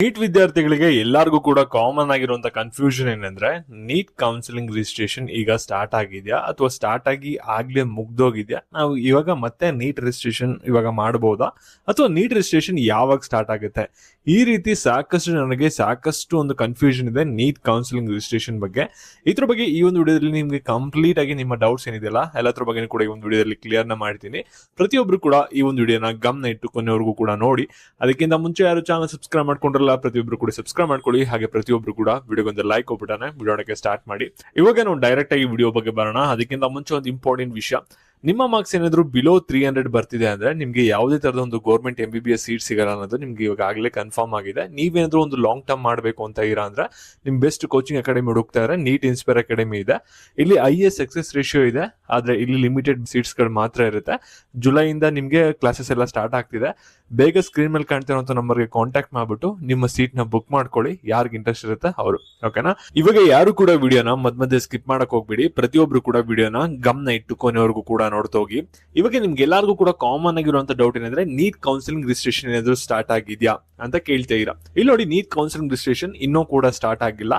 Neat ವಿದ್ಯಾರ್ಥಿಗಳಿಗೆ ಎಲ್ಲರಿಗೂ ಕೂಡ ಕಾಮನ್ ಆಗಿರುವಂತ ಕನ್ಫ್ಯೂಷನ್ ಏನಂದ್ರೆ ನೀಟ್ ಕೌನ್ಸಿಲಿಂಗ್ ರಿಜಿಸ್ಟ್ರೇಷನ್ ಈಗ ಸ್ಟಾರ್ಟ್ ಆಗಿದ್ಯಾ ಅಥವಾ ಸ್ಟಾರ್ಟ್ ಆಗಿ ಆಗ್ಲೇ ಮುಗ್ದೋಗಿದ್ಯಾ, ನಾವು ಇವಾಗ ಮತ್ತೆ ನೀಟ್ ರಿಜಿಸ್ಟ್ರೇಷನ್ ಇವಾಗ ಮಾಡಬಹುದಾ ಅಥವಾ ನೀಟ್ ರಿಜಿಸ್ಟ್ರೇಷನ್ ಯಾವಾಗ ಸ್ಟಾರ್ಟ್ ಆಗುತ್ತೆ? ಈ ರೀತಿ ಸಾಕಷ್ಟು ಒಂದು ಕನ್ಫ್ಯೂಷನ್ ಇದೆ ನೀಟ್ ಕೌನ್ಸಿಲಿಂಗ್ ರಿಜಿಸ್ಟ್ರೇಷನ್ ಬಗ್ಗೆ. ಇದ್ರ ಬಗ್ಗೆ ಈ ಒಂದು ವಿಡಿಯೋದಲ್ಲಿ ನಿಮ್ಗೆ ಕಂಪ್ಲೀಟ್ ಆಗಿ ನಿಮ್ಮ ಡೌಟ್ಸ್ ಏನಿದೆಯಲ್ಲ ಎಲ್ಲದ್ರ ಬಗ್ಗೆ ಕೂಡ ಈ ಒಂದು ವಿಡಿಯೋದಲ್ಲಿ ಕ್ಲಿಯರ್ ನ ಮಾಡ್ತೀನಿ. ಪ್ರತಿಯೊಬ್ರು ಕೂಡ ಈ ಒಂದು ವಿಡಿಯೋನ ಗಮನ ಇಟ್ಟು ಕೊನೆವರೆಗೂ ಕೂಡ ನೋಡಿ. ಅದಕ್ಕಿಂತ ಮುಂಚೆ ಯಾರು ಚಾನಲ್ ಸಬ್ಸ್ಕ್ರೈಬ್ ಮಾಡ್ಕೊಂಡ್ರಲ್ಲ ಪ್ರತಿಯೊಬ್ರು ಕೂಡ ಸಬ್ಸ್ಕ್ರೈಬ್ ಮಾಡ್ಕೊಳ್ಳಿ. ಹಾಗೆ ಪ್ರತಿಯೊಬ್ರು ಕೂಡ ವಿಡಿಯೋಗೊಂದು ಲೈಕ್ ಕೊಟ್ಬಿಟ್ಟಾನೆ ವಿಡಿಯೋಕ್ಕೆ ಸ್ಟಾರ್ಟ್ ಮಾಡಿ. ಇವಾಗ ನಾವು ಡೈರೆಕ್ಟ್ ಆಗಿ ವಿಡಿಯೋ ಬಗ್ಗೆ ಬರೋಣ. ಅದಕ್ಕಿಂತ ಮುಂಚೆ ಒಂದು ಇಂಪಾರ್ಟೆಂಟ್ ವಿಷಯ, ನಿಮ್ಮ ಮಾರ್ಕ್ಸ್ ಏನಾದ್ರು ಬಿಲೋ 300 ಬರ್ತಿದೆ ಅಂದ್ರೆ ನಿಮ್ಗೆ ಯಾವುದೇ ತರದ ಒಂದು ಗೌರ್ಮೆಂಟ್ MBBS ಸೀಟ್ ಸಿಗಲ್ಲ ಅನ್ನೋದು ನಿಮ್ಗೆ ಇವಾಗ ಆಗ್ಲೇ ಕನ್ಫರ್ಮ್ ಆಗಿದೆ. ನೀವೇನಾದ್ರೂ ಒಂದು ಲಾಂಗ್ ಟರ್ಮ್ ಮಾಡಬೇಕು ಅಂತ ಇರಾ ಅಂದ್ರೆ ನಿಮ್ ಬೆಸ್ಟ್ ಕೋಚಿಂಗ್ ಅಕಾಡೆಮಿ ಹುಡುಕ್ತಾ ಇದ್ರೆ ನೀಟ್ ಇನ್ಸ್ಪೈರ್ ಅಕಾಡೆಮಿ ಇದೆ. ಇಲ್ಲಿ IAS ಸಕ್ಸಸ್ ರೇಷಿಯೋ ಇದೆ, ಆದ್ರೆ ಇಲ್ಲಿ ಲಿಮಿಟೆಡ್ ಸೀಟ್ಸ್ ಗಳು ಮಾತ್ರ ಇರುತ್ತೆ. ಜುಲೈಯಿಂದ ನಿಮ್ಗೆ ಕ್ಲಾಸಸ್ ಎಲ್ಲ ಸ್ಟಾರ್ಟ್ ಆಗ್ತಿದೆ. ಬೇಗ ಸ್ಕ್ರೀನ್ ಮೇಲೆ ಕಾಣ್ತಿರೋಂಥ ನಂಬರ್ಗೆ ಕಾಂಟ್ಯಾಕ್ಟ್ ಮಾಡ್ಬಿಟ್ಟು ನಿಮ್ಮ ಸೀಟ್ ನ ಬುಕ್ ಮಾಡ್ಕೊಳ್ಳಿ, ಯಾರಿಗೆ ಇಂಟ್ರೆಸ್ಟ್ ಇರುತ್ತೆ ಅವರು. ಓಕೆನಾ? ಇವಾಗ ಯಾರು ಕೂಡ ವಿಡಿಯೋನ ಮಧ್ಯ ಸ್ಕಿಪ್ ಮಾಡಕ್ ಹೋಗ್ಬಿಡಿ. ಪ್ರತಿಯೊಬ್ರು ಕೂಡ ವಿಡಿಯೋನ ಗಮನ ಇಟ್ಟು ಕೊನೆವರೆಗೂ ಕೂಡ ನೋಡ್ತಾ ಹೋಗಿ. ಇವಾಗ ನಿಮ್ಗೆ ಎಲ್ಲರಿಗೂ ಕೂಡ ಕಾಮನ್ ಆಗಿರುವಂತ ಡೌಟ್ ಏನಂದ್ರೆ ನೀಟ್ ಕೌನ್ಸಿಲಿಂಗ್ ರಿಜಿಸ್ಟ್ರೇಷನ್ ಏನಾದ್ರು ಸ್ಟಾರ್ಟ್ ಆಗಿದ್ಯಾ ಅಂತ ಕೇಳ್ತಾ ಇರಾ. ಇಲ್ಲಿ ನೋಡಿ, ನೀಟ್ ಕೌನ್ಸಿಲಿಂಗ್ ರಿಜಿಸ್ಟ್ರೇಷನ್ ಇನ್ನೂ ಕೂಡ ಸ್ಟಾರ್ಟ್ ಆಗಿಲ್ಲ.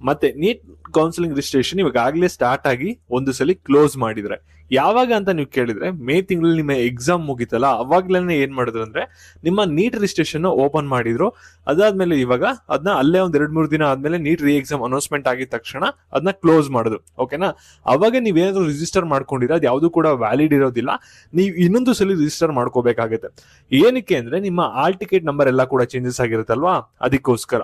ಮತ್ತೆ ನೀಟ್ ಕೌನ್ಸಿಲಿಂಗ್ ರಿಜಿಸ್ಟ್ರೇಷನ್ ಇವಾಗ ಆಗ್ಲೇ ಸ್ಟಾರ್ಟ್ ಆಗಿ ಒಂದು ಸಲ ಕ್ಲೋಸ್ ಮಾಡಿದ್ರೆ ಯಾವಾಗ ಅಂತ ನೀವು ಕೇಳಿದ್ರೆ, ಮೇ ತಿಂಗಳಲ್ಲಿ ನಿಮ್ಮ ಎಕ್ಸಾಮ್ ಮುಗಿತಲ್ಲ ಅವಾಗ್ಲೇನೆ ಏನ್ ಮಾಡಿದ್ರು ಅಂದ್ರೆ ನಿಮ್ಮ ನೀಟ್ ರಿಜಿಸ್ಟ್ರೇಷನ್ ಓಪನ್ ಮಾಡಿದ್ರು. ಅದಾದ್ಮೇಲೆ ಇವಾಗ ಅದನ್ನ ಅಲ್ಲೇ ಒಂದ್ 2-3 ದಿನ ಆದ್ಮೇಲೆ ನೀಟ್ ರೀ ಎಕ್ಸಾಮ್ ಅನೌನ್ಸ್ಮೆಂಟ್ ಆಗಿದ ತಕ್ಷಣ ಅದನ್ನ ಕ್ಲೋಸ್ ಮಾಡಿದ್ರು. ಓಕೆನಾ? ಅವಾಗ ನೀವೇನಾದ್ರು ರಿಜಿಸ್ಟರ್ ಮಾಡ್ಕೊಂಡಿರ ಅದು ಯಾವ್ದು ಕೂಡ ವ್ಯಾಲಿಡ್ ಇರೋದಿಲ್ಲ. ನೀವು ಇನ್ನೊಂದು ಸಲ ರಿಜಿಸ್ಟರ್ ಮಾಡ್ಕೋಬೇಕಾಗುತ್ತೆ. ಏನಕ್ಕೆ ಅಂದ್ರೆ ನಿಮ್ಮ ಆಲ್ ಟಿಕೆಟ್ ನಂಬರ್ ಎಲ್ಲ ಕೂಡ ಚೇಂಜಸ್ ಆಗಿರುತ್ತಲ್ವಾ, ಅದಕ್ಕೋಸ್ಕರ.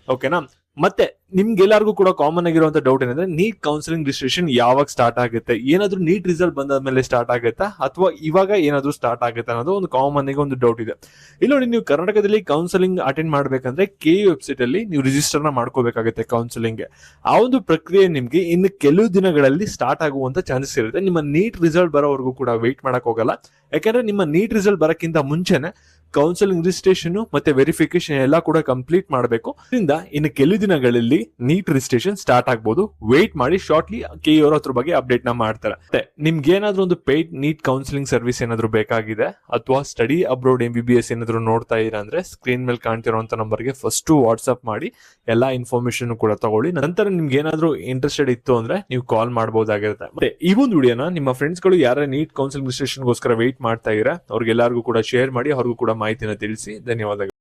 ಓಕೆನಾ? ಮತ್ತೆ ನಿಮ್ಗೆಲ್ಲರಿಗೂ ಕೂಡ ಕಾಮನ್ ಆಗಿರುವಂತ ಡೌಟ್ ಏನಂದ್ರೆ ನೀಟ್ ಕೌನ್ಸಿಲಿಂಗ್ ರಿಜಿಸ್ಟ್ರೇಷನ್ ಯಾವಾಗ ಸ್ಟಾರ್ಟ್ ಆಗುತ್ತೆ? ಏನಾದ್ರೂ ನೀಟ್ ರಿಸಲ್ಟ್ ಬಂದಾದ್ಮೇಲೆ ಸ್ಟಾರ್ಟ್ ಆಗುತ್ತಾ ಅಥವಾ ಇವಾಗ ಏನಾದ್ರೂ ಸ್ಟಾರ್ಟ್ ಆಗುತ್ತೆ ಅನ್ನೋದು ಒಂದು ಕಾಮನ್ ಆಗಿ ಒಂದು ಡೌಟ್ ಇದೆ. ಇಲ್ಲಿ ನೋಡಿ, ನೀವು ಕರ್ನಾಟಕದಲ್ಲಿ ಕೌನ್ಸಿಲಿಂಗ್ ಅಟೆಂಡ್ ಮಾಡ್ಬೇಕಂದ್ರೆ KU ವೆಬ್ಸೈಟ್ ಅಲ್ಲಿ ನೀವು ರಿಜಿಸ್ಟರ್ ನ ಮಾಡ್ಕೋಬೇಕಾಗುತ್ತೆ ಕೌನ್ಸಿಲಿಂಗ್. ಆ ಒಂದು ಪ್ರಕ್ರಿಯೆ ನಿಮ್ಗೆ ಇನ್ನು ಕೆಲವು ದಿನಗಳಲ್ಲಿ ಸ್ಟಾರ್ಟ್ ಆಗುವಂತ ಚಾನ್ಸಸ್ ಇರುತ್ತೆ. ನಿಮ್ಮ ನೀಟ್ ರಿಸಲ್ಟ್ ಬರೋವರೆಗೂ ಕೂಡ ವೆಯ್ಟ್ ಮಾಡಕ್ ಹೋಗಲ್ಲ. ಯಾಕಂದ್ರೆ ನಿಮ್ಮ ನೀಟ್ ರಿಸಲ್ಟ್ ಬರಕ್ಕಿಂತ ಮುಂಚೆನೆ ಕೌನ್ಸಿಲಿಂಗ್ ರಿಜಿಸ್ಟ್ರೇಷನ್ ಮತ್ತೆ ವೆರಿಫಿಕೇಶನ್ ಎಲ್ಲ ಕೂಡ ಕಂಪ್ಲೀಟ್ ಮಾಡಬೇಕು. ಇದರಿಂದ ಇನ್ನು ಕೆಲವು ದಿನಗಳಲ್ಲಿ ನೀಟ್ ರಿಜಿಸ್ಟ್ರೇಷನ್ ಸ್ಟಾರ್ಟ್ ಆಗಬಹುದು. ವೇಟ್ ಮಾಡಿ, ಶಾರ್ಟ್ಲಿ KU ಅವರು ಅದ್ರ ಬಗ್ಗೆ ಅಪ್ಡೇಟ್ ನ ಮಾಡ್ತಾರೆ. ಮತ್ತೆ ನಿಮ್ಗೆ ಏನಾದ್ರೂ ಒಂದು ಪೇಯ್ಡ್ ನೀಟ್ ಕೌನ್ಸಿಲಿಂಗ್ ಸರ್ವಿಸ್ ಏನಾದ್ರು ಬೇಕಾಗಿದೆ ಅಥವಾ ಸ್ಟಡಿ ಅಬ್ರೋಡ್ MBBS ಏನಾದ್ರು ನೋಡ್ತಾ ಇರ ಅಂದ್ರೆ ಸ್ಕ್ರೀನ್ ಮೇಲೆ ಕಾಣ್ತಿರುವಂತ ನಂಬರ್ಗೆ ಫಸ್ಟ್ ವಾಟ್ಸ್ಆಪ್ ಮಾಡಿ ಎಲ್ಲಾ ಇನ್ಫಾರ್ಮೇಶನ್ ಕೂಡ ತಗೊಳ್ಳಿ. ನಂತರ ನಿಮ್ಗೆ ಏನಾದ್ರು ಇಂಟ್ರೆಸ್ಟೆಡ್ ಇತ್ತು ಅಂದ್ರೆ ನೀವು ಕಾಲ್ ಮಾಡಬಹುದಾಗಿರುತ್ತೆ. ಮತ್ತೆ ಈ ಒಂದು ವಿಡಿಯೋನ ನಿಮ್ಮ ಫ್ರೆಂಡ್ಸ್ ಗಳು ಯಾರ ನೀಟ್ ಕೌನ್ಸಿಲಿಂಗ್ ರಿಜಿಸ್ಟ್ರೇಷನ್ ಗೋಸ್ಕರ ವೇಟ್ ಮಾಡ್ತಾ ಇರ ಅವ್ರಿಗೆಲ್ಲರಿಗೂ ಕೂಡ ಶೇರ್ ಮಾಡಿ, ಅವ್ರಿಗೂ ಕೂಡ ಮಾಹಿತಿನ ತಿಳಿಸಿ. ಧನ್ಯವಾದಗಳು.